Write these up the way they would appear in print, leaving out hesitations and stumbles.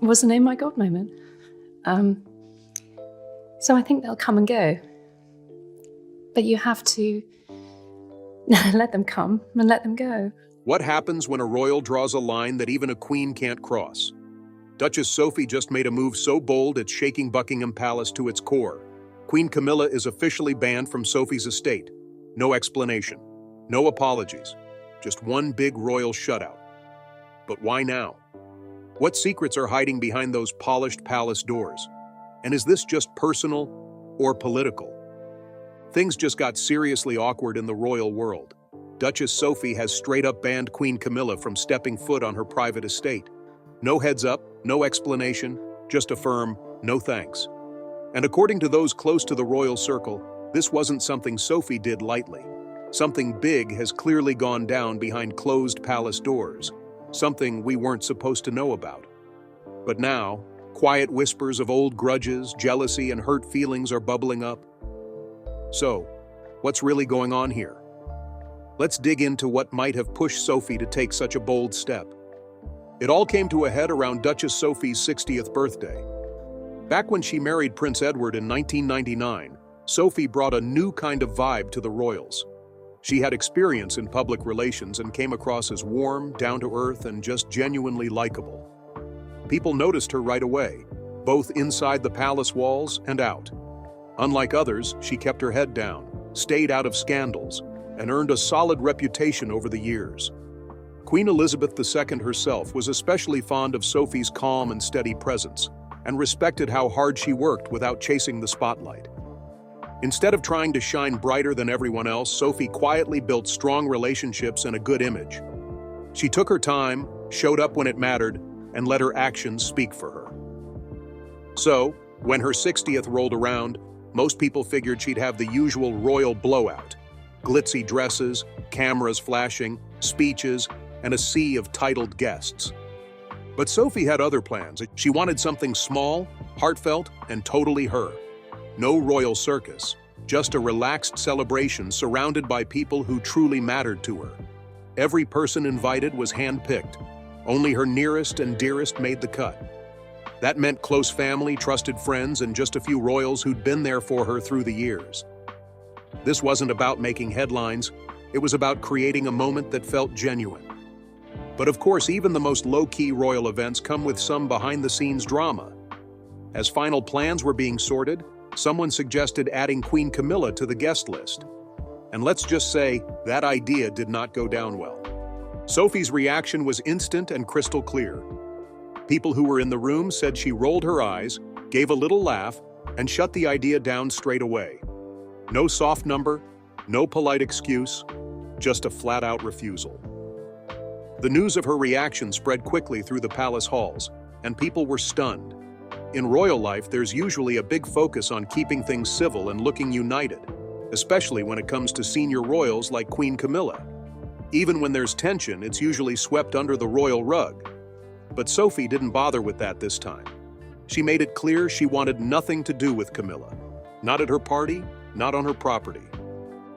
Wasn't in my God moment. So I think they'll come and go. But you have to let them come and let them go. What happens when a royal draws a line that even a queen can't cross? Duchess Sophie just made a move so bold it's shaking Buckingham Palace to its core. Queen Camilla is officially banned from Sophie's estate. No explanation, no apologies, just one big royal shutout. But why now? What secrets are hiding behind those polished palace doors? And is this just personal or political? Things just got seriously awkward in the royal world. Duchess Sophie has straight up banned Queen Camilla from stepping foot on her private estate. No heads up, no explanation, just a firm no thanks. And according to those close to the royal circle, this wasn't something Sophie did lightly. Something big has clearly gone down behind closed palace doors, something we weren't supposed to know about. But now, quiet whispers of old grudges, jealousy, and hurt feelings are bubbling up. So, what's really going on here? Let's dig into what might have pushed Sophie to take such a bold step. It all came to a head around Duchess Sophie's 60th birthday. Back when she married Prince Edward in 1999, Sophie brought a new kind of vibe to the royals. She had experience in public relations and came across as warm, down-to-earth, and just genuinely likable. People noticed her right away, both inside the palace walls and out. Unlike others, she kept her head down, stayed out of scandals, and earned a solid reputation over the years. Queen Elizabeth II herself was especially fond of Sophie's calm and steady presence, and respected how hard she worked without chasing the spotlight. Instead of trying to shine brighter than everyone else, Sophie quietly built strong relationships and a good image. She took her time, showed up when it mattered, and let her actions speak for her. So, when her 60th rolled around, most people figured she'd have the usual royal blowout. Glitzy dresses, cameras flashing, speeches, and a sea of titled guests. But Sophie had other plans. She wanted something small, heartfelt, and totally her. No royal circus, just a relaxed celebration surrounded by people who truly mattered to her. Every person invited was handpicked. Only her nearest and dearest made the cut. That meant close family, trusted friends, and just a few royals who'd been there for her through the years. This wasn't about making headlines, it was about creating a moment that felt genuine. But of course, even the most low-key royal events come with some behind-the-scenes drama. As final plans were being sorted, someone suggested adding Queen Camilla to the guest list. And let's just say, that idea did not go down well. Sophie's reaction was instant and crystal clear. People who were in the room said she rolled her eyes, gave a little laugh, and shut the idea down straight away. No soft number, no polite excuse, just a flat-out refusal. The news of her reaction spread quickly through the palace halls, and people were stunned. In royal life, there's usually a big focus on keeping things civil and looking united, especially when it comes to senior royals like Queen Camilla. Even when there's tension, it's usually swept under the royal rug. But Sophie didn't bother with that this time. She made it clear she wanted nothing to do with Camilla. Not at her party, not on her property.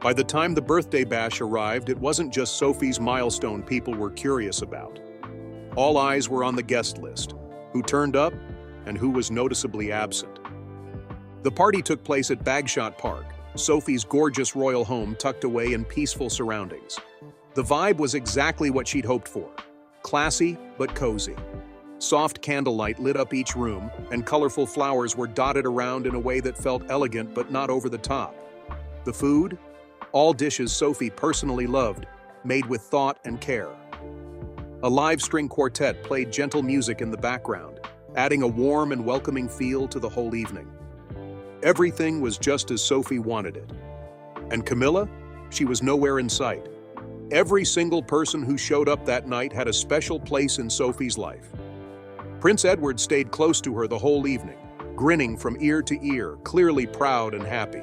By the time the birthday bash arrived, it wasn't just Sophie's milestone people were curious about. All eyes were on the guest list, who turned up and who was noticeably absent. The party took place at Bagshot Park, Sophie's gorgeous royal home tucked away in peaceful surroundings. The vibe was exactly what she'd hoped for. Classy, but cozy. Soft candlelight lit up each room, and colorful flowers were dotted around in a way that felt elegant but not over the top. The food? All dishes Sophie personally loved, made with thought and care. A live string quartet played gentle music in the background, adding a warm and welcoming feel to the whole evening. Everything was just as Sophie wanted it. And Camilla? She was nowhere in sight. Every single person who showed up that night had a special place in Sophie's life. Prince Edward stayed close to her the whole evening, grinning from ear to ear, clearly proud and happy.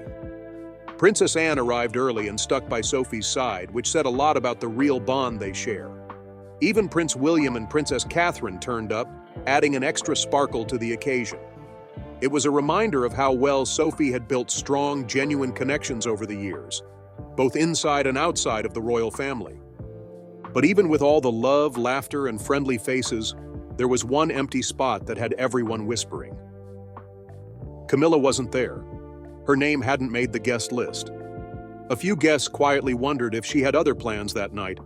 Princess Anne arrived early and stuck by Sophie's side, which said a lot about the real bond they share. Even Prince William and Princess Catherine turned up, adding an extra sparkle to the occasion. It was a reminder of how well Sophie had built strong, genuine connections over the years, both inside and outside of the royal family. But even with all the love, laughter, and friendly faces, there was one empty spot that had everyone whispering. Camilla wasn't there. Her name hadn't made the guest list. A few guests quietly wondered if she had other plans that night,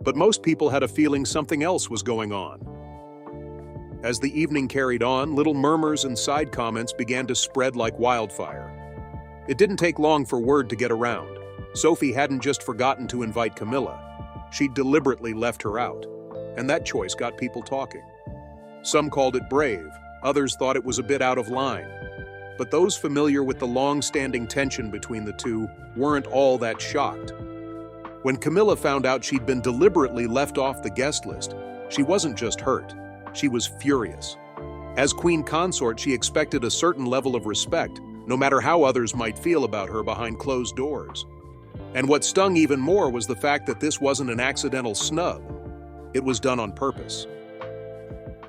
but most people had a feeling something else was going on. As the evening carried on, little murmurs and side comments began to spread like wildfire. It didn't take long for word to get around. Sophie hadn't just forgotten to invite Camilla. She'd deliberately left her out, and that choice got people talking. Some called it brave, others thought it was a bit out of line. But those familiar with the long-standing tension between the two weren't all that shocked. When Camilla found out she'd been deliberately left off the guest list, she wasn't just hurt, she was furious. As queen consort, she expected a certain level of respect, no matter how others might feel about her behind closed doors. And what stung even more was the fact that this wasn't an accidental snub. It was done on purpose.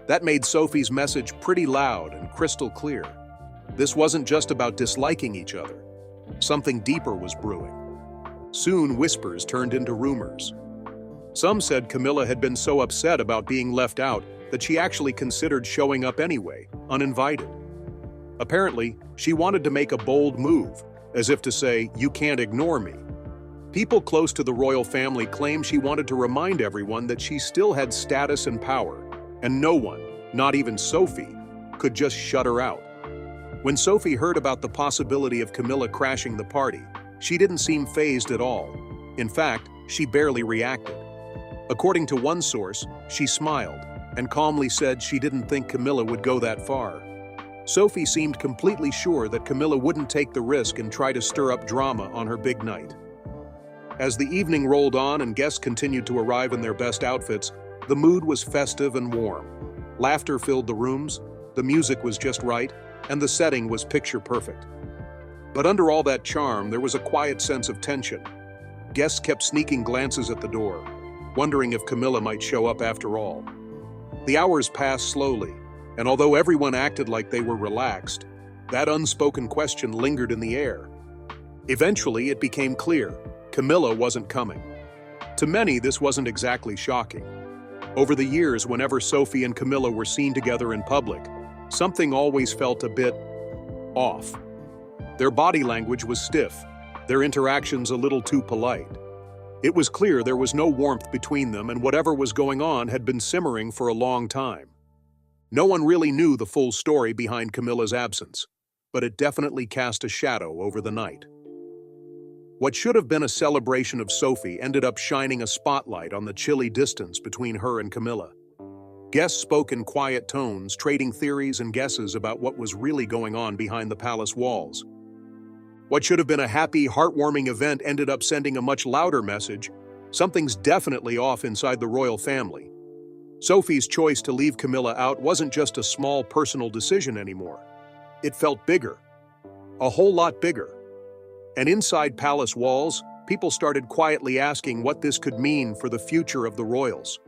That made Sophie's message pretty loud and crystal clear. This wasn't just about disliking each other. Something deeper was brewing. Soon, whispers turned into rumors. Some said Camilla had been so upset about being left out that she actually considered showing up anyway, uninvited. Apparently, she wanted to make a bold move, as if to say, "You can't ignore me." People close to the royal family claimed she wanted to remind everyone that she still had status and power, and no one, not even Sophie, could just shut her out. When Sophie heard about the possibility of Camilla crashing the party, she didn't seem fazed at all. In fact, she barely reacted. According to one source, she smiled and calmly said she didn't think Camilla would go that far. Sophie seemed completely sure that Camilla wouldn't take the risk and try to stir up drama on her big night. As the evening rolled on and guests continued to arrive in their best outfits, the mood was festive and warm. Laughter filled the rooms, the music was just right, and the setting was picture perfect. But under all that charm, there was a quiet sense of tension. Guests kept sneaking glances at the door, wondering if Camilla might show up after all. The hours passed slowly, and although everyone acted like they were relaxed, that unspoken question lingered in the air. Eventually, it became clear: Camilla wasn't coming. To many, this wasn't exactly shocking. Over the years, whenever Sophie and Camilla were seen together in public, something always felt a bit off. Their body language was stiff, their interactions a little too polite. It was clear there was no warmth between them, and whatever was going on had been simmering for a long time. No one really knew the full story behind Camilla's absence, but it definitely cast a shadow over the night. What should have been a celebration of Sophie ended up shining a spotlight on the chilly distance between her and Camilla. Guests spoke in quiet tones, trading theories and guesses about what was really going on behind the palace walls. What should have been a happy, heartwarming event ended up sending a much louder message: something's definitely off inside the royal family. Sophie's choice to leave Camilla out wasn't just a small personal decision anymore. It felt bigger, a whole lot bigger. And inside palace walls, people started quietly asking what this could mean for the future of the royals.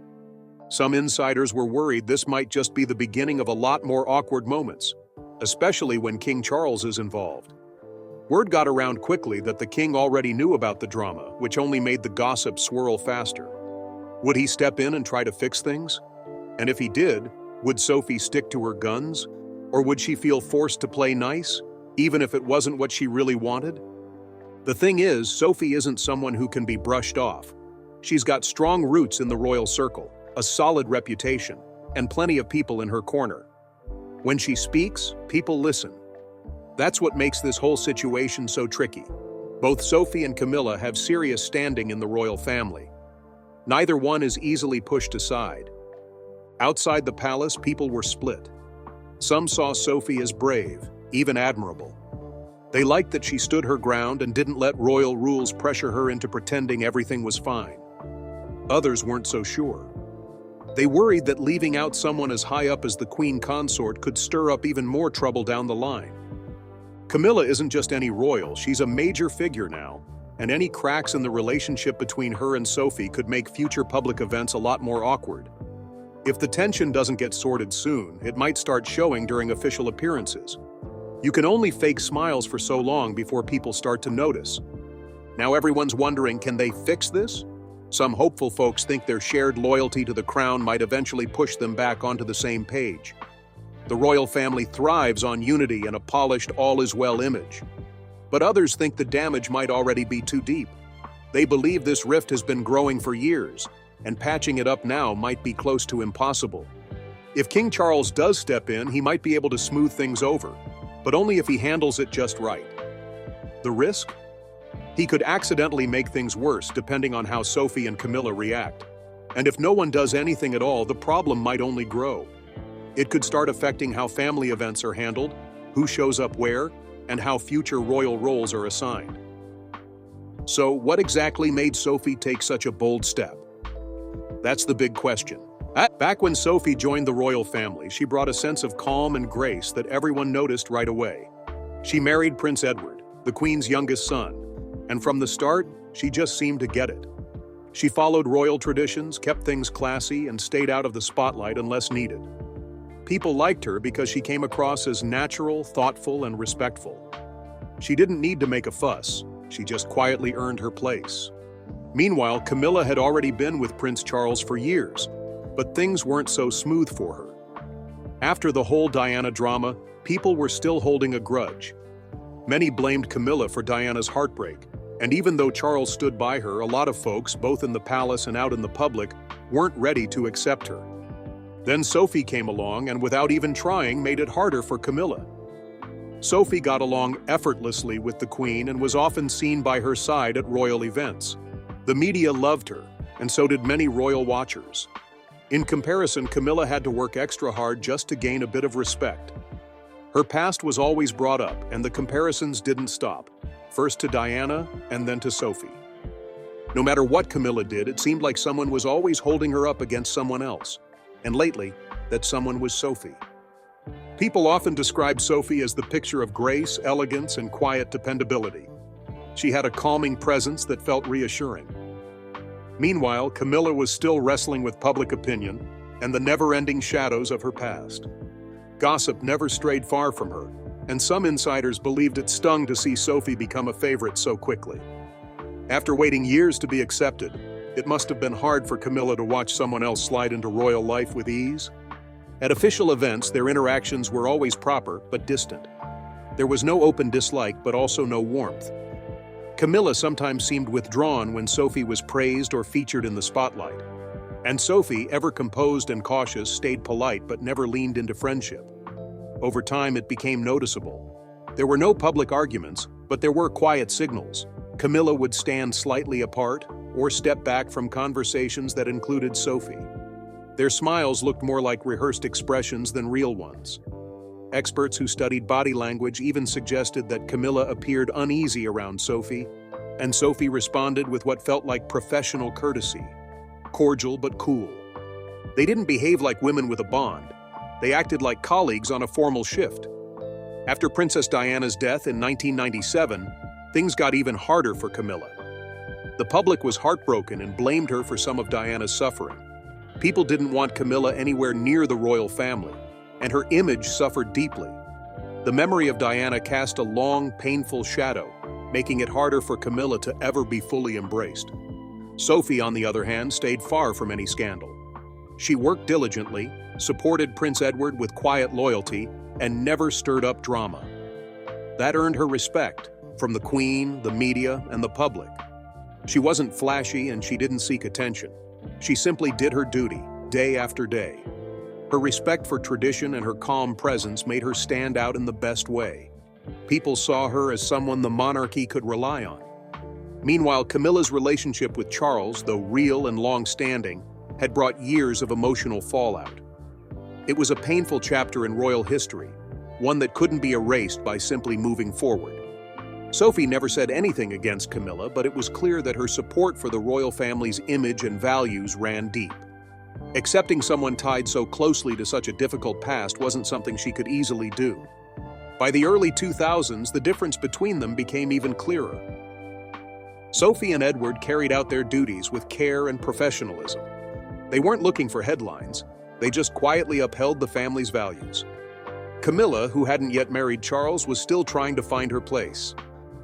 Some insiders were worried this might just be the beginning of a lot more awkward moments, especially when King Charles is involved. Word got around quickly that the king already knew about the drama, which only made the gossip swirl faster. Would he step in and try to fix things? And if he did, would Sophie stick to her guns? Or would she feel forced to play nice, even if it wasn't what she really wanted? The thing is, Sophie isn't someone who can be brushed off. She's got strong roots in the royal circle, a solid reputation, and plenty of people in her corner. When she speaks, people listen. That's what makes this whole situation so tricky. Both Sophie and Camilla have serious standing in the royal family. Neither one is easily pushed aside. Outside the palace, people were split. Some saw Sophie as brave, even admirable. They liked that she stood her ground and didn't let royal rules pressure her into pretending everything was fine. Others weren't so sure. They worried that leaving out someone as high up as the queen consort could stir up even more trouble down the line. Camilla isn't just any royal, she's a major figure now, and any cracks in the relationship between her and Sophie could make future public events a lot more awkward. If the tension doesn't get sorted soon, it might start showing during official appearances. You can only fake smiles for so long before people start to notice. Now everyone's wondering, can they fix this? Some hopeful folks think their shared loyalty to the crown might eventually push them back onto the same page. The royal family thrives on unity and a polished all-is-well image. But others think the damage might already be too deep. They believe this rift has been growing for years, and patching it up now might be close to impossible. If King Charles does step in, he might be able to smooth things over, but only if he handles it just right. The risk? He could accidentally make things worse depending on how Sophie and Camilla react. And if no one does anything at all, the problem might only grow. It could start affecting how family events are handled, who shows up where, and how future royal roles are assigned. So, what exactly made Sophie take such a bold step? That's the big question. Back when Sophie joined the royal family, she brought a sense of calm and grace that everyone noticed right away. She married Prince Edward, the Queen's youngest son, and from the start, she just seemed to get it. She followed royal traditions, kept things classy, and stayed out of the spotlight unless needed. People liked her because she came across as natural, thoughtful, and respectful. She didn't need to make a fuss, she just quietly earned her place. Meanwhile, Camilla had already been with Prince Charles for years, but things weren't so smooth for her. After the whole Diana drama, people were still holding a grudge. Many blamed Camilla for Diana's heartbreak, and even though Charles stood by her, a lot of folks, both in the palace and out in the public, weren't ready to accept her. Then Sophie came along and without even trying made it harder for Camilla. Sophie got along effortlessly with the Queen and was often seen by her side at royal events. The media loved her, and so did many royal watchers. In comparison, Camilla had to work extra hard just to gain a bit of respect. Her past was always brought up, and the comparisons didn't stop, first to Diana and then to Sophie. No matter what Camilla did, it seemed like someone was always holding her up against someone else, and lately, that someone was Sophie. People often describe Sophie as the picture of grace, elegance, and quiet dependability. She had a calming presence that felt reassuring. Meanwhile, Camilla was still wrestling with public opinion and the never-ending shadows of her past. Gossip never strayed far from her, and some insiders believed it stung to see Sophie become a favorite so quickly. After waiting years to be accepted, it must have been hard for Camilla to watch someone else slide into royal life with ease. At official events, their interactions were always proper but distant. There was no open dislike, but also no warmth. Camilla sometimes seemed withdrawn when Sophie was praised or featured in the spotlight. And Sophie, ever composed and cautious, stayed polite but never leaned into friendship. Over time, it became noticeable. There were no public arguments, but there were quiet signals. Camilla would stand slightly apart or step back from conversations that included Sophie. Their smiles looked more like rehearsed expressions than real ones. Experts who studied body language even suggested that Camilla appeared uneasy around Sophie, and Sophie responded with what felt like professional courtesy, cordial but cool. They didn't behave like women with a bond. They acted like colleagues on a formal shift. After Princess Diana's death in 1997, things got even harder for Camilla. The public was heartbroken and blamed her for some of Diana's suffering. People didn't want Camilla anywhere near the royal family, and her image suffered deeply. The memory of Diana cast a long, painful shadow, making it harder for Camilla to ever be fully embraced. Sophie, on the other hand, stayed far from any scandal. She worked diligently, supported Prince Edward with quiet loyalty, and never stirred up drama. That earned her respect from the Queen, the media, and the public. She wasn't flashy and she didn't seek attention. She simply did her duty, day after day. Her respect for tradition and her calm presence made her stand out in the best way. People saw her as someone the monarchy could rely on. Meanwhile, Camilla's relationship with Charles, though real and long-standing, had brought years of emotional fallout. It was a painful chapter in royal history, one that couldn't be erased by simply moving forward. Sophie never said anything against Camilla, but it was clear that her support for the royal family's image and values ran deep. Accepting someone tied so closely to such a difficult past wasn't something she could easily do. By the early 2000s, the difference between them became even clearer. Sophie and Edward carried out their duties with care and professionalism. They weren't looking for headlines, they just quietly upheld the family's values. Camilla, who hadn't yet married Charles, was still trying to find her place.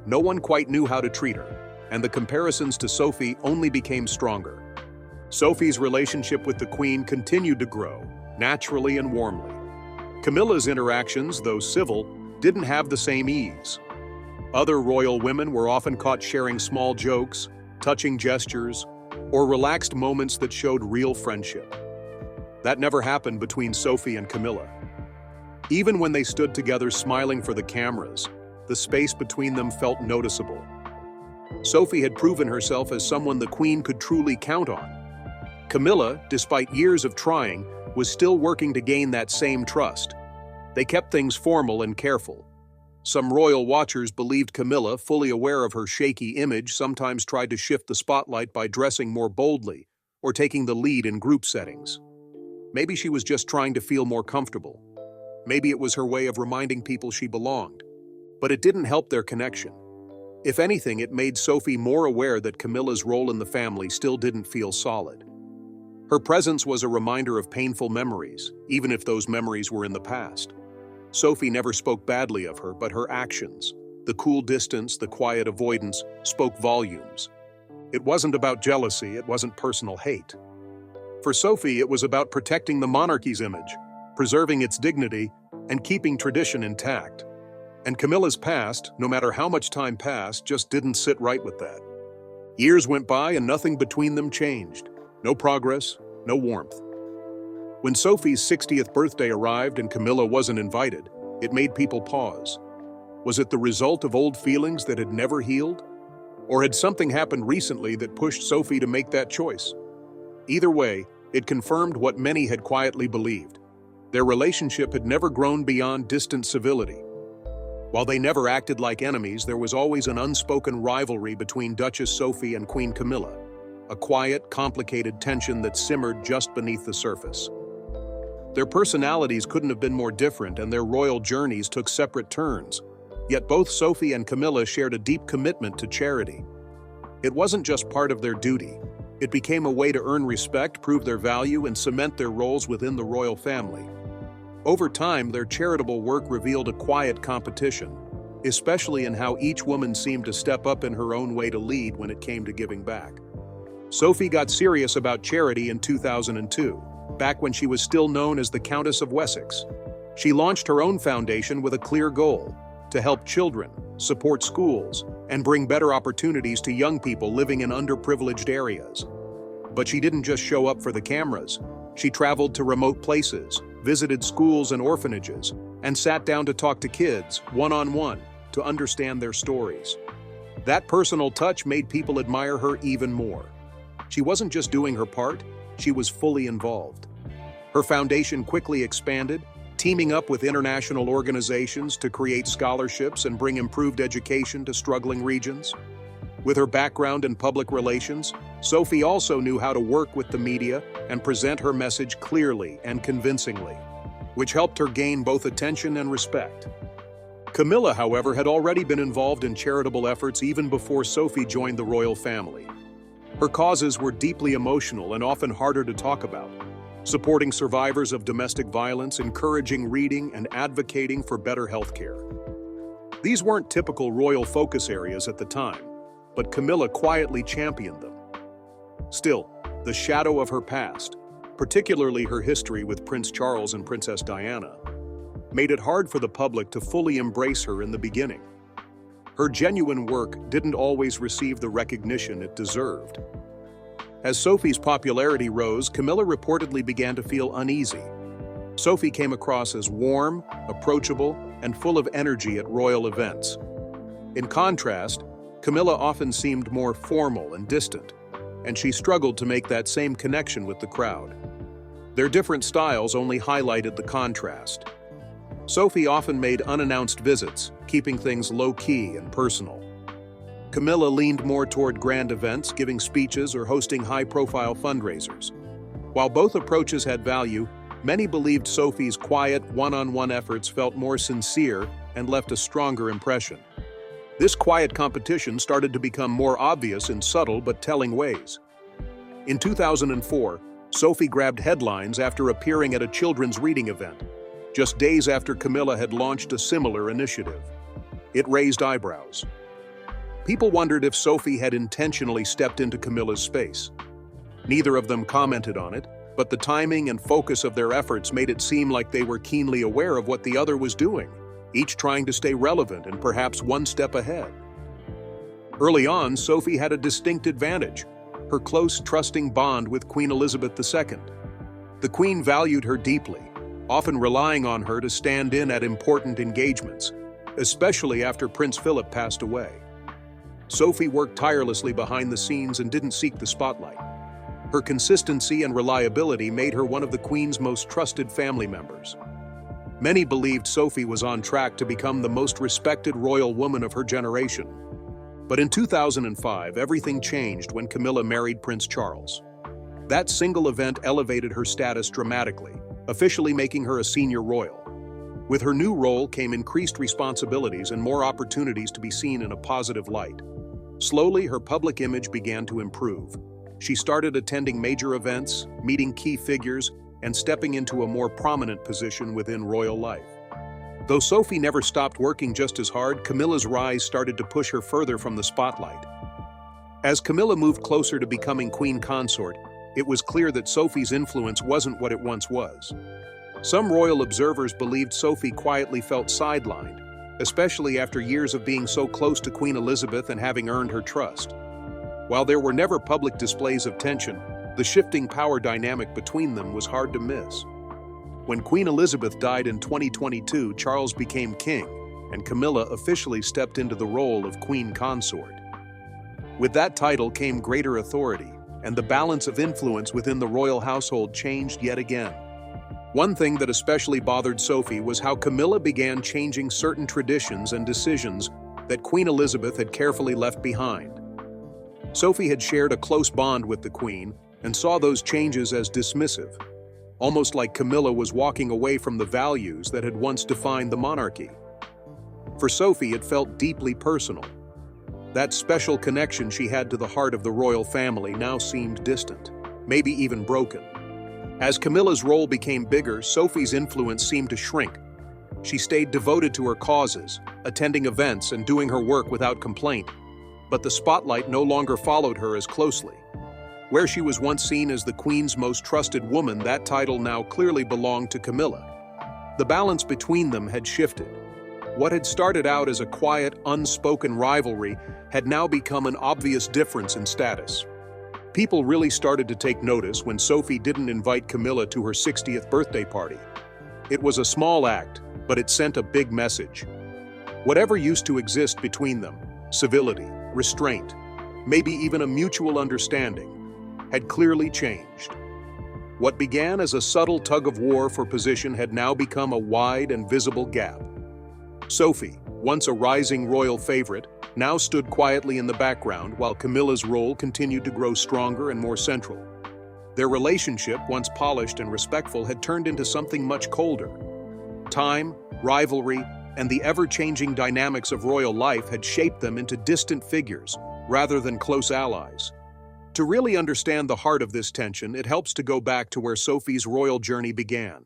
No one quite knew how to treat her, and the comparisons to Sophie only became stronger. Sophie's relationship with the Queen continued to grow, naturally and warmly. Camilla's interactions, though civil, didn't have the same ease. Other royal women were often caught sharing small jokes, touching gestures, or relaxed moments that showed real friendship. That never happened between Sophie and Camilla. Even when they stood together smiling for the cameras, the space between them felt noticeable. Sophie had proven herself as someone the Queen could truly count on. Camilla, despite years of trying, was still working to gain that same trust. They kept things formal and careful. Some royal watchers believed Camilla, fully aware of her shaky image, sometimes tried to shift the spotlight by dressing more boldly or taking the lead in group settings. Maybe she was just trying to feel more comfortable. Maybe it was her way of reminding people she belonged. But it didn't help their connection. If anything, it made Sophie more aware that Camilla's role in the family still didn't feel solid. Her presence was a reminder of painful memories, even if those memories were in the past. Sophie never spoke badly of her, but her actions, the cool distance, the quiet avoidance, spoke volumes. It wasn't about jealousy, it wasn't personal hate. For Sophie, it was about protecting the monarchy's image, preserving its dignity, and keeping tradition intact. And Camilla's past, no matter how much time passed, just didn't sit right with that. Years went by and nothing between them changed. No progress, no warmth. When Sophie's 60th birthday arrived and Camilla wasn't invited, it made people pause. Was it the result of old feelings that had never healed? Or had something happened recently that pushed Sophie to make that choice? Either way, it confirmed what many had quietly believed. Their relationship had never grown beyond distant civility. While they never acted like enemies, there was always an unspoken rivalry between Duchess Sophie and Queen Camilla, a quiet, complicated tension that simmered just beneath the surface. Their personalities couldn't have been more different, and their royal journeys took separate turns. Yet both Sophie and Camilla shared a deep commitment to charity. It wasn't just part of their duty. It became a way to earn respect, prove their value, and cement their roles within the royal family. Over time, their charitable work revealed a quiet competition, especially in how each woman seemed to step up in her own way to lead when it came to giving back. Sophie got serious about charity in 2002. Back when she was still known as the Countess of Wessex. She launched her own foundation with a clear goal: to help children, support schools, and bring better opportunities to young people living in underprivileged areas. But she didn't just show up for the cameras. She traveled to remote places, visited schools and orphanages, and sat down to talk to kids, one-on-one, to understand their stories. That personal touch made people admire her even more. She wasn't just doing her part, she was fully involved. Her foundation quickly expanded, teaming up with international organizations to create scholarships and bring improved education to struggling regions. With her background in public relations, Sophie also knew how to work with the media and present her message clearly and convincingly, which helped her gain both attention and respect. Camilla, however, had already been involved in charitable efforts even before Sophie joined the royal family. Her causes were deeply emotional and often harder to talk about, supporting survivors of domestic violence, encouraging reading, and advocating for better health care. These weren't typical royal focus areas at the time, but Camilla quietly championed them. Still, the shadow of her past, particularly her history with Prince Charles and Princess Diana, made it hard for the public to fully embrace her in the beginning. Her genuine work didn't always receive the recognition it deserved. As Sophie's popularity rose, Camilla reportedly began to feel uneasy. Sophie came across as warm, approachable, and full of energy at royal events. In contrast, Camilla often seemed more formal and distant, and she struggled to make that same connection with the crowd. Their different styles only highlighted the contrast. Sophie often made unannounced visits, keeping things low-key and personal. Camilla leaned more toward grand events, giving speeches or hosting high-profile fundraisers. While both approaches had value, many believed Sophie's quiet, one-on-one efforts felt more sincere and left a stronger impression. This quiet competition started to become more obvious in subtle but telling ways. In 2004, Sophie grabbed headlines after appearing at a children's reading event, just days after Camilla had launched a similar initiative. It raised eyebrows. People wondered if Sophie had intentionally stepped into Camilla's space. Neither of them commented on it, but the timing and focus of their efforts made it seem like they were keenly aware of what the other was doing, each trying to stay relevant and perhaps one step ahead. Early on, Sophie had a distinct advantage: her close, trusting bond with Queen Elizabeth II. The Queen valued her deeply, often relying on her to stand in at important engagements, especially after Prince Philip passed away. Sophie worked tirelessly behind the scenes and didn't seek the spotlight. Her consistency and reliability made her one of the Queen's most trusted family members. Many believed Sophie was on track to become the most respected royal woman of her generation. But in 2005, everything changed when Camilla married Prince Charles. That single event elevated her status dramatically, officially making her a senior royal. With her new role came increased responsibilities and more opportunities to be seen in a positive light. Slowly, her public image began to improve. She started attending major events, meeting key figures, and stepping into a more prominent position within royal life. Though Sophie never stopped working just as hard, Camilla's rise started to push her further from the spotlight. As Camilla moved closer to becoming queen consort, it was clear that Sophie's influence wasn't what it once was. Some royal observers believed Sophie quietly felt sidelined, especially after years of being so close to Queen Elizabeth and having earned her trust. While there were never public displays of tension, the shifting power dynamic between them was hard to miss. When Queen Elizabeth died in 2022, Charles became king, and Camilla officially stepped into the role of queen consort. With that title came greater authority, and the balance of influence within the royal household changed yet again. One thing that especially bothered Sophie was how Camilla began changing certain traditions and decisions that Queen Elizabeth had carefully left behind. Sophie had shared a close bond with the Queen and saw those changes as dismissive, almost like Camilla was walking away from the values that had once defined the monarchy. For Sophie, it felt deeply personal. That special connection she had to the heart of the royal family now seemed distant, maybe even broken. As Camilla's role became bigger, Sophie's influence seemed to shrink. She stayed devoted to her causes, attending events and doing her work without complaint, but the spotlight no longer followed her as closely. Where she was once seen as the Queen's most trusted woman, that title now clearly belonged to Camilla. The balance between them had shifted. What had started out as a quiet, unspoken rivalry had now become an obvious difference in status. People really started to take notice when Sophie didn't invite Camilla to her 60th birthday party. It was a small act, but it sent a big message. Whatever used to exist between them, civility, restraint, maybe even a mutual understanding, had clearly changed. What began as a subtle tug-of-war for position had now become a wide and visible gap. Sophie, once a rising royal favorite, now stood quietly in the background while Camilla's role continued to grow stronger and more central. Their relationship, once polished and respectful, had turned into something much colder. Time, rivalry, and the ever-changing dynamics of royal life had shaped them into distant figures rather than close allies. To really understand the heart of this tension, it helps to go back to where Sophie's royal journey began.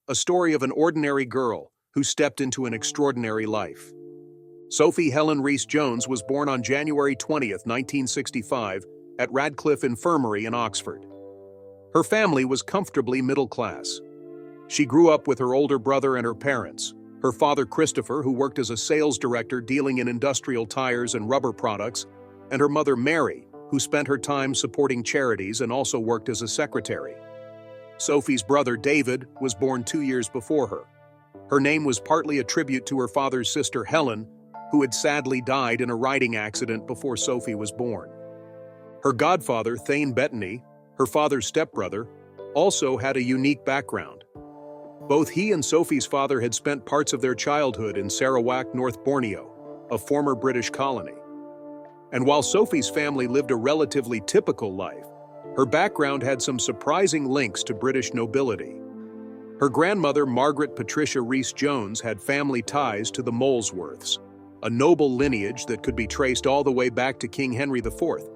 A story of an ordinary girl who stepped into an extraordinary life. Sophie Helen Rhys-Jones was born on January 20, 1965, at Radcliffe Infirmary in Oxford. Her family was comfortably middle class. She grew up with her older brother and her parents, her father Christopher, who worked as a sales director dealing in industrial tires and rubber products, and her mother Mary, who spent her time supporting charities and also worked as a secretary. Sophie's brother David was born 2 years before her. Her name was partly a tribute to her father's sister Helen, who had sadly died in a riding accident before Sophie was born. Her godfather, Thane Bettany, her father's stepbrother, also had a unique background. Both he and Sophie's father had spent parts of their childhood in Sarawak, North Borneo, a former British colony. And while Sophie's family lived a relatively typical life, her background had some surprising links to British nobility. Her grandmother, Margaret Patricia Rhys-Jones, had family ties to the Molesworths, a noble lineage that could be traced all the way back to King Henry IV.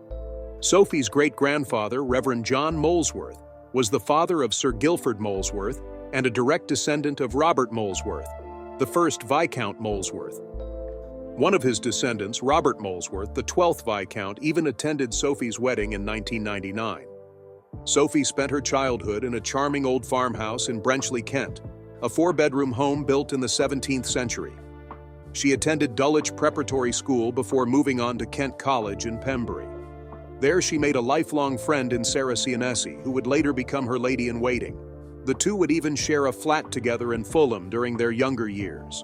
Sophie's great-grandfather, Reverend John Molesworth, was the father of Sir Guilford Molesworth and a direct descendant of Robert Molesworth, the first Viscount Molesworth. One of his descendants, Robert Molesworth, the 12th Viscount, even attended Sophie's wedding in 1999. Sophie spent her childhood in a charming old farmhouse in Brenchley, Kent, a 4-bedroom home built in the 17th century. She attended Dulwich Preparatory School before moving on to Kent College in Pembury. There she made a lifelong friend in Sarah Cianesi, who would later become her lady-in-waiting. The two would even share a flat together in Fulham during their younger years.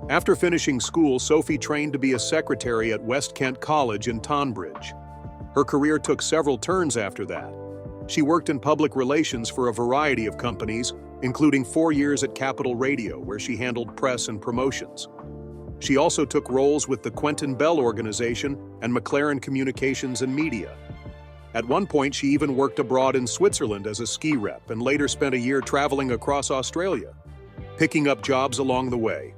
After finishing school, Sophie trained to be a secretary at West Kent College in Tonbridge. Her career took several turns after that. She worked in public relations for a variety of companies, including 4 years at Capital Radio, where she handled press and promotions. She also took roles with the Quentin Bell Organization and McLaren Communications and Media. At one point, she even worked abroad in Switzerland as a ski rep and later spent a year traveling across Australia, picking up jobs along the way.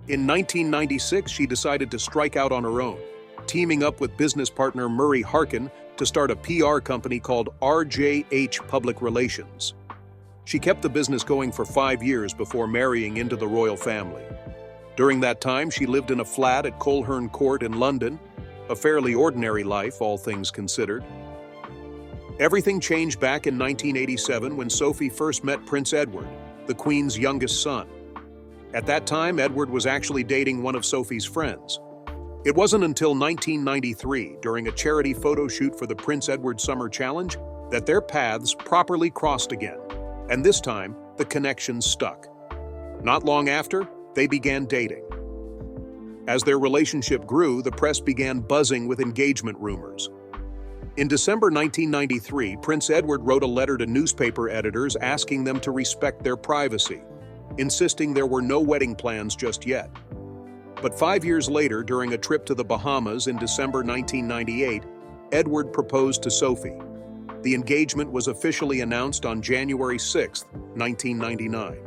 In 1996, she decided to strike out on her own, teaming up with business partner Murray Harkin to start a PR company called RJH Public Relations. She kept the business going for 5 years before marrying into the royal family. During that time, she lived in a flat at Coleherne Court in London, a fairly ordinary life, all things considered. Everything changed back in 1987 when Sophie first met Prince Edward, the Queen's youngest son. At that time, Edward was actually dating one of Sophie's friends. It wasn't until 1993, during a charity photo shoot for the Prince Edward Summer Challenge, that their paths properly crossed again, and this time, the connection stuck. Not long after, they began dating. As their relationship grew, the press began buzzing with engagement rumors. In December 1993, Prince Edward wrote a letter to newspaper editors asking them to respect their privacy, insisting there were no wedding plans just yet. But 5 years later, during a trip to the Bahamas in December 1998, Edward proposed to Sophie. The engagement was officially announced on January 6, 1999.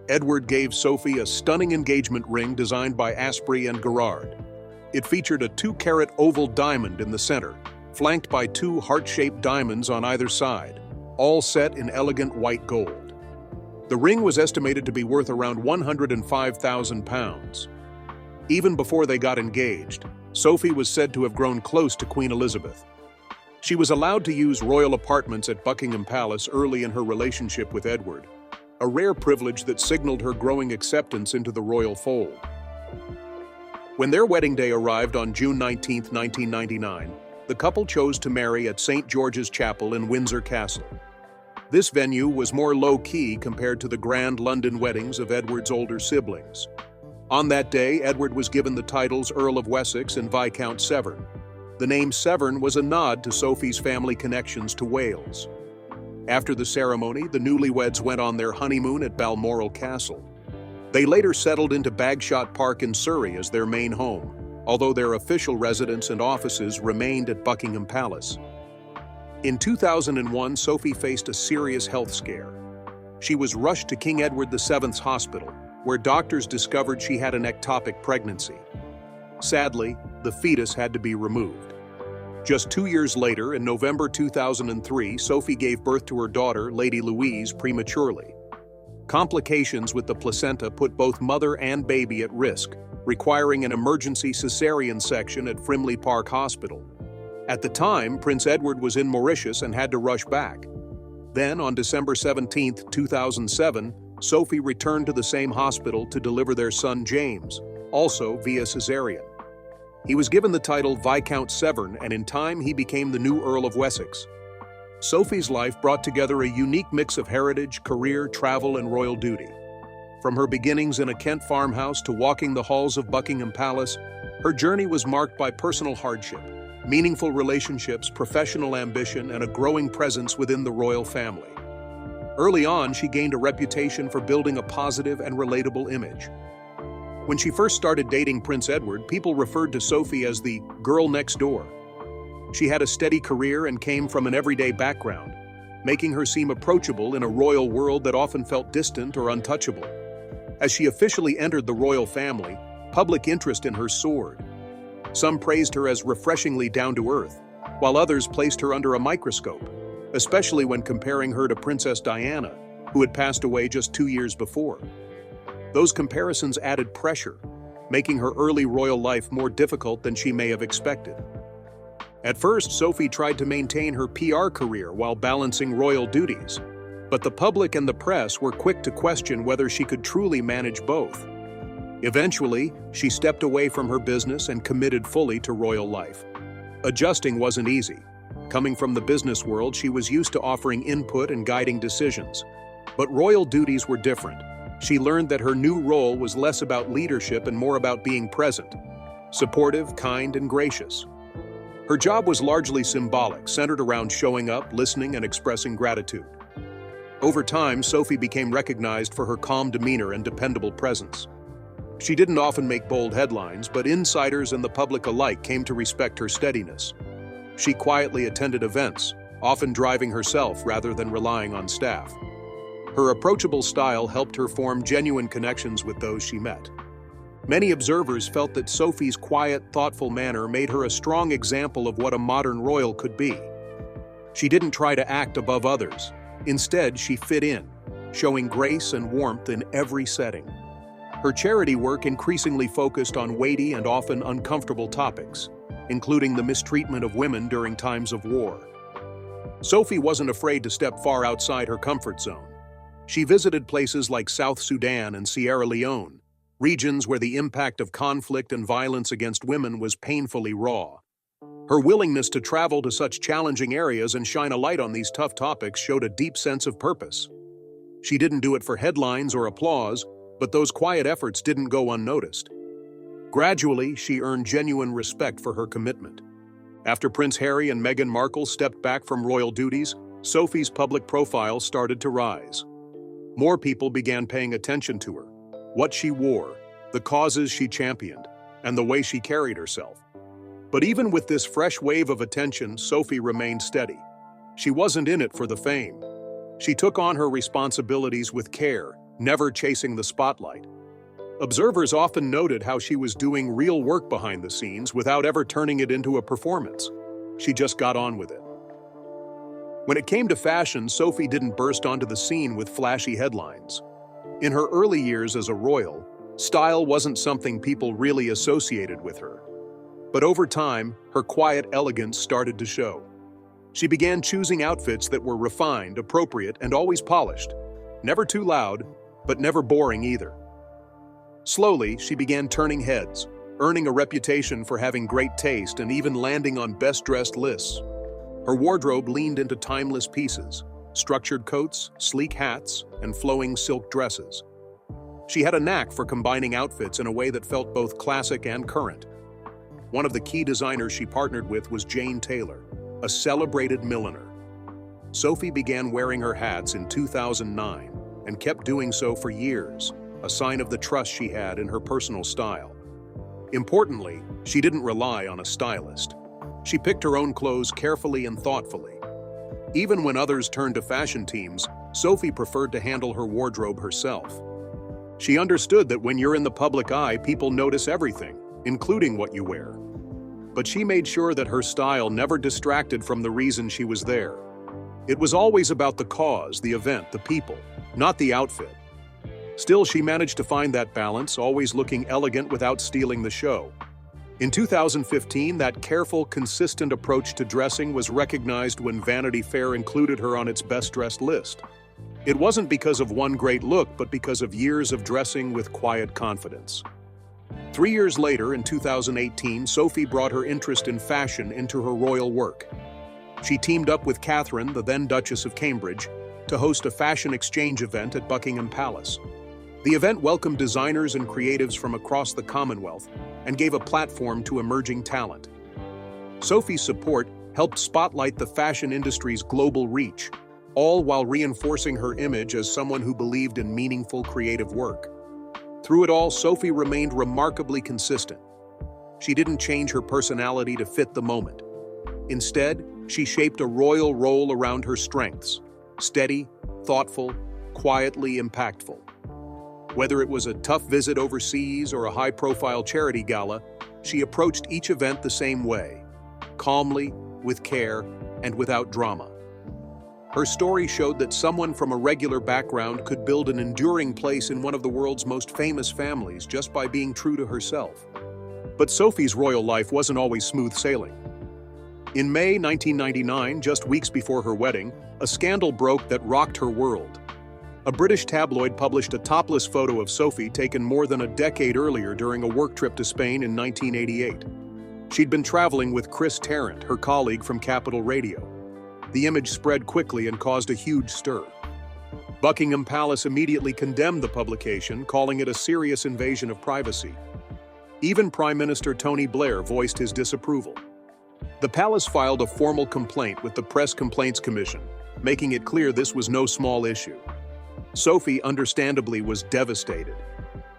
Edward gave Sophie a stunning engagement ring designed by Asprey and Gerard. It featured a 2-carat oval diamond in the center, flanked by 2 heart-shaped diamonds on either side, all set in elegant white gold. The ring was estimated to be worth around £105,000. Even before they got engaged, Sophie was said to have grown close to Queen Elizabeth. She was allowed to use royal apartments at Buckingham Palace early in her relationship with Edward, a rare privilege that signaled her growing acceptance into the royal fold. When their wedding day arrived on June 19, 1999, the couple chose to marry at St. George's Chapel in Windsor Castle. This venue was more low-key compared to the grand London weddings of Edward's older siblings. On that day, Edward was given the titles Earl of Wessex and Viscount Severn. The name Severn was a nod to Sophie's family connections to Wales. After the ceremony, the newlyweds went on their honeymoon at Balmoral Castle. They later settled into Bagshot Park in Surrey as their main home, although their official residence and offices remained at Buckingham Palace. In 2001, Sophie faced a serious health scare. She was rushed to King Edward VII's hospital, where doctors discovered she had an ectopic pregnancy. Sadly, the fetus had to be removed. Just 2 years later, in November 2003, Sophie gave birth to her daughter, Lady Louise, prematurely. Complications with the placenta put both mother and baby at risk, requiring an emergency cesarean section at Frimley Park Hospital. At the time, Prince Edward was in Mauritius and had to rush back. Then, on December 17, 2007, Sophie returned to the same hospital to deliver their son James, also via cesarean. He was given the title Viscount Severn, and in time he became the new Earl of Wessex. Sophie's life brought together a unique mix of heritage, career, travel, and royal duty. From her beginnings in a Kent farmhouse to walking the halls of Buckingham Palace, her journey was marked by personal hardship, meaningful relationships, professional ambition, and a growing presence within the royal family. Early on, she gained a reputation for building a positive and relatable image. When she first started dating Prince Edward, people referred to Sophie as the girl next door. She had a steady career and came from an everyday background, making her seem approachable in a royal world that often felt distant or untouchable. As she officially entered the royal family, public interest in her soared. Some praised her as refreshingly down-to-earth, while others placed her under a microscope, especially when comparing her to Princess Diana, who had passed away just 2 years before. Those comparisons added pressure, making her early royal life more difficult than she may have expected. At first, Sophie tried to maintain her PR career while balancing royal duties, but the public and the press were quick to question whether she could truly manage both. Eventually, she stepped away from her business and committed fully to royal life. Adjusting wasn't easy. Coming from the business world, she was used to offering input and guiding decisions. But royal duties were different. She learned that her new role was less about leadership and more about being present, supportive, kind, and gracious. Her job was largely symbolic, centered around showing up, listening, and expressing gratitude. Over time, Sophie became recognized for her calm demeanor and dependable presence. She didn't often make bold headlines, but insiders and the public alike came to respect her steadiness. She quietly attended events, often driving herself rather than relying on staff. Her approachable style helped her form genuine connections with those she met. Many observers felt that Sophie's quiet, thoughtful manner made her a strong example of what a modern royal could be. She didn't try to act above others. Instead, she fit in, showing grace and warmth in every setting. Her charity work increasingly focused on weighty and often uncomfortable topics, including the mistreatment of women during times of war. Sophie wasn't afraid to step far outside her comfort zone. She visited places like South Sudan and Sierra Leone, regions where the impact of conflict and violence against women was painfully raw. Her willingness to travel to such challenging areas and shine a light on these tough topics showed a deep sense of purpose. She didn't do it for headlines or applause, but those quiet efforts didn't go unnoticed. Gradually, she earned genuine respect for her commitment. After Prince Harry and Meghan Markle stepped back from royal duties, Sophie's public profile started to rise. More people began paying attention to her, what she wore, the causes she championed, and the way she carried herself. But even with this fresh wave of attention, Sophie remained steady. She wasn't in it for the fame. She took on her responsibilities with care, never chasing the spotlight. Observers often noted how she was doing real work behind the scenes without ever turning it into a performance. She just got on with it. When it came to fashion, Sophie didn't burst onto the scene with flashy headlines. In her early years as a royal, style wasn't something people really associated with her. But over time, her quiet elegance started to show. She began choosing outfits that were refined, appropriate, and always polished. Never too loud, but never boring either. Slowly, she began turning heads, earning a reputation for having great taste and even landing on best-dressed lists. Her wardrobe leaned into timeless pieces, structured coats, sleek hats, and flowing silk dresses. She had a knack for combining outfits in a way that felt both classic and current. One of the key designers she partnered with was Jane Taylor, a celebrated milliner. Sophie began wearing her hats in 2009 and kept doing so for years, a sign of the trust she had in her personal style. Importantly, she didn't rely on a stylist. She picked her own clothes carefully and thoughtfully. Even when others turned to fashion teams, Sophie preferred to handle her wardrobe herself. She understood that when you're in the public eye, people notice everything, including what you wear. But she made sure that her style never distracted from the reason she was there. It was always about the cause, the event, the people, not the outfit. Still, she managed to find that balance, always looking elegant without stealing the show. In 2015, that careful, consistent approach to dressing was recognized when Vanity Fair included her on its best-dressed list. It wasn't because of one great look, but because of years of dressing with quiet confidence. 3 years later, in 2018, Sophie brought her interest in fashion into her royal work. She teamed up with Catherine, the then Duchess of Cambridge, to host a fashion exchange event at Buckingham Palace. The event welcomed designers and creatives from across the Commonwealth and gave a platform to emerging talent. Sophie's support helped spotlight the fashion industry's global reach, all while reinforcing her image as someone who believed in meaningful creative work. Through it all, Sophie remained remarkably consistent. She didn't change her personality to fit the moment. Instead, she shaped a royal role around her strengths: steady, thoughtful, quietly impactful. Whether it was a tough visit overseas or a high-profile charity gala, she approached each event the same way: calmly, with care, and without drama. Her story showed that someone from a regular background could build an enduring place in one of the world's most famous families just by being true to herself. But Sophie's royal life wasn't always smooth sailing. In May 1999, just weeks before her wedding, a scandal broke that rocked her world. A British tabloid published a topless photo of Sophie taken more than a decade earlier during a work trip to Spain in 1988. She'd been traveling with Chris Tarrant, her colleague from Capital Radio. The image spread quickly and caused a huge stir. Buckingham Palace immediately condemned the publication, calling it a serious invasion of privacy. Even Prime Minister Tony Blair voiced his disapproval. The palace filed a formal complaint with the Press Complaints Commission, making it clear this was no small issue. Sophie, understandably, was devastated.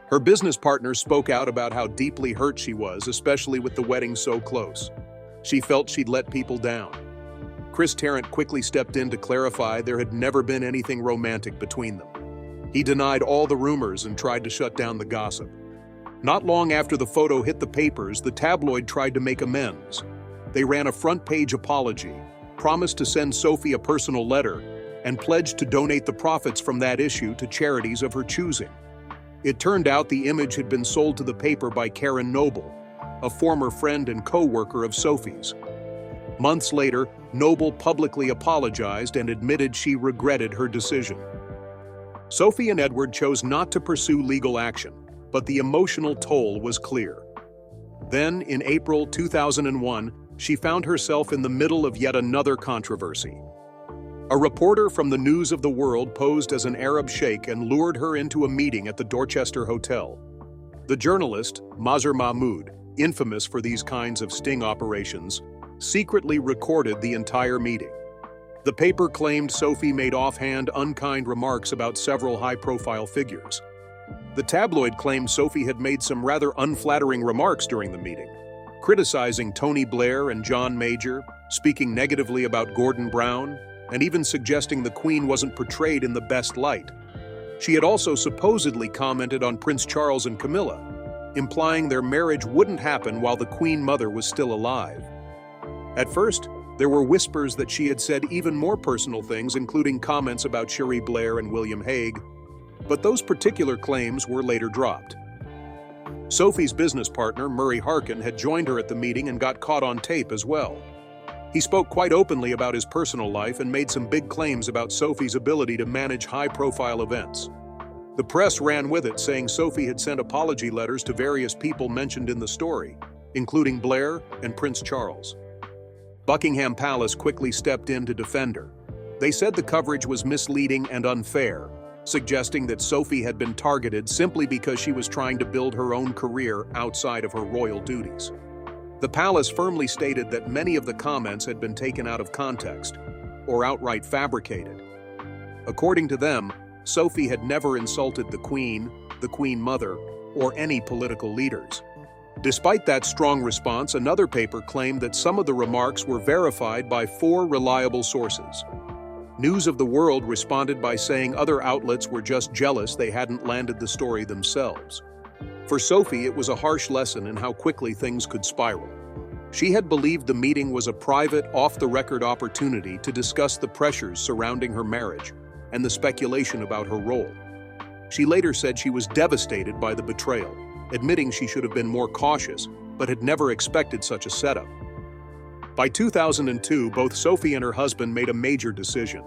Her business partners spoke out about how deeply hurt she was, especially with the wedding so close. She felt she'd let people down. Chris Tarrant quickly stepped in to clarify there had never been anything romantic between them. He denied all the rumors and tried to shut down the gossip. Not long after the photo hit the papers, the tabloid tried to make amends. They ran a front-page apology, promised to send Sophie a personal letter, and pledged to donate the profits from that issue to charities of her choosing. It turned out the image had been sold to the paper by Karen Noble, a former friend and co-worker of Sophie's. Months later, Noble publicly apologized and admitted she regretted her decision. Sophie and Edward chose not to pursue legal action, but the emotional toll was clear. Then, in April 2001, she found herself in the middle of yet another controversy. A reporter from the News of the World posed as an Arab sheikh and lured her into a meeting at the Dorchester Hotel. The journalist, Mazhar Mahmood, infamous for these kinds of sting operations, secretly recorded the entire meeting. The paper claimed Sophie made offhand, unkind remarks about several high-profile figures. The tabloid claimed Sophie had made some rather unflattering remarks during the meeting, criticizing Tony Blair and John Major, speaking negatively about Gordon Brown, and even suggesting the Queen wasn't portrayed in the best light. She had also supposedly commented on Prince Charles and Camilla, implying their marriage wouldn't happen while the Queen Mother was still alive. At first, there were whispers that she had said even more personal things, including comments about Cherie Blair and William Hague, but those particular claims were later dropped. Sophie's business partner, Murray Harkin, had joined her at the meeting and got caught on tape as well. He spoke quite openly about his personal life and made some big claims about Sophie's ability to manage high-profile events. The press ran with it, saying Sophie had sent apology letters to various people mentioned in the story, including Blair and Prince Charles. Buckingham Palace quickly stepped in to defend her. They said the coverage was misleading and unfair, suggesting that Sophie had been targeted simply because she was trying to build her own career outside of her royal duties. The palace firmly stated that many of the comments had been taken out of context or outright fabricated. According to them, Sophie had never insulted the Queen Mother, or any political leaders. Despite that strong response, another paper claimed that some of the remarks were verified by 4 reliable sources. News of the World responded by saying other outlets were just jealous they hadn't landed the story themselves. For Sophie, it was a harsh lesson in how quickly things could spiral. She had believed the meeting was a private, off-the-record opportunity to discuss the pressures surrounding her marriage and the speculation about her role. She later said she was devastated by the betrayal, admitting she should have been more cautious, but had never expected such a setup. By 2002, both Sophie and her husband made a major decision.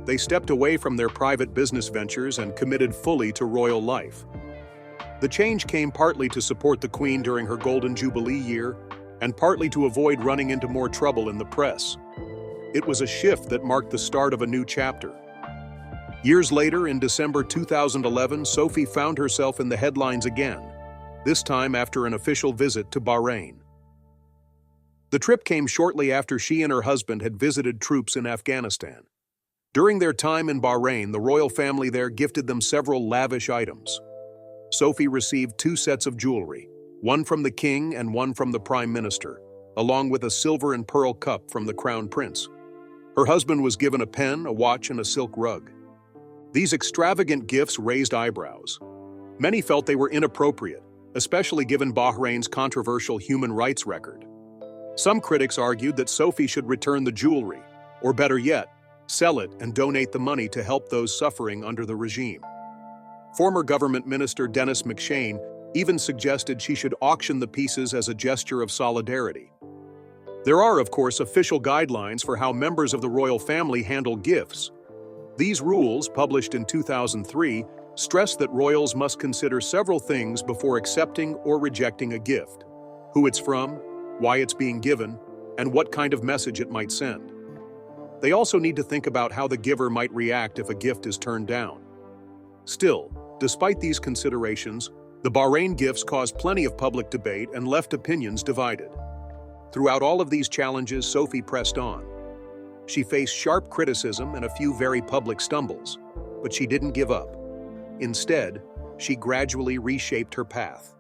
They stepped away from their private business ventures and committed fully to royal life. The change came partly to support the Queen during her Golden Jubilee year, and partly to avoid running into more trouble in the press. It was a shift that marked the start of a new chapter. Years later, in December 2011, Sophie found herself in the headlines again, this time after an official visit to Bahrain. The trip came shortly after she and her husband had visited troops in Afghanistan. During their time in Bahrain, the royal family there gifted them several lavish items. Sophie received 2 sets of jewelry, one from the king and one from the prime minister, along with a silver and pearl cup from the crown prince. Her husband was given a pen, a watch, and a silk rug. These extravagant gifts raised eyebrows. Many felt they were inappropriate, especially given Bahrain's controversial human rights record. Some critics argued that Sophie should return the jewelry, or better yet, sell it, and donate the money to help those suffering under the regime. Former government minister Dennis McShane even suggested she should auction the pieces as a gesture of solidarity. There are, of course, official guidelines for how members of the royal family handle gifts. These rules, published in 2003, stress that royals must consider several things before accepting or rejecting a gift: who it's from, why it's being given, and what kind of message it might send. They also need to think about how the giver might react if a gift is turned down. Still, despite these considerations, the Bahrain gifts caused plenty of public debate and left opinions divided. Throughout all of these challenges, Sophie pressed on. She faced sharp criticism and a few very public stumbles, but she didn't give up. Instead, she gradually reshaped her path.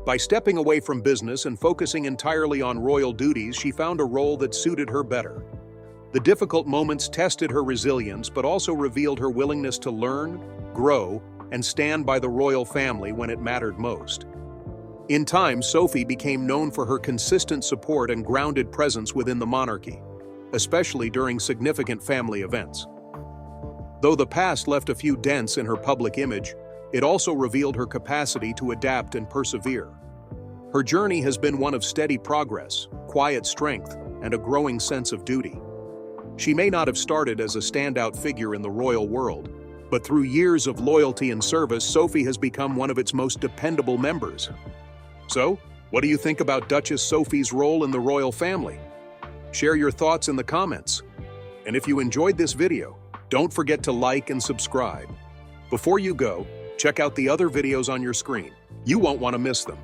By stepping away from business and focusing entirely on royal duties, she found a role that suited her better. The difficult moments tested her resilience, but also revealed her willingness to learn, grow, and stand by the royal family when it mattered most. In time, Sophie became known for her consistent support and grounded presence within the monarchy, especially during significant family events. Though the past left a few dents in her public image, it also revealed her capacity to adapt and persevere. Her journey has been one of steady progress, quiet strength, and a growing sense of duty. She may not have started as a standout figure in the royal world, but through years of loyalty and service, Sophie has become one of its most dependable members. So, what do you think about Duchess Sophie's role in the royal family? Share your thoughts in the comments. And if you enjoyed this video, don't forget to like and subscribe. Before you go, check out the other videos on your screen. You won't want to miss them.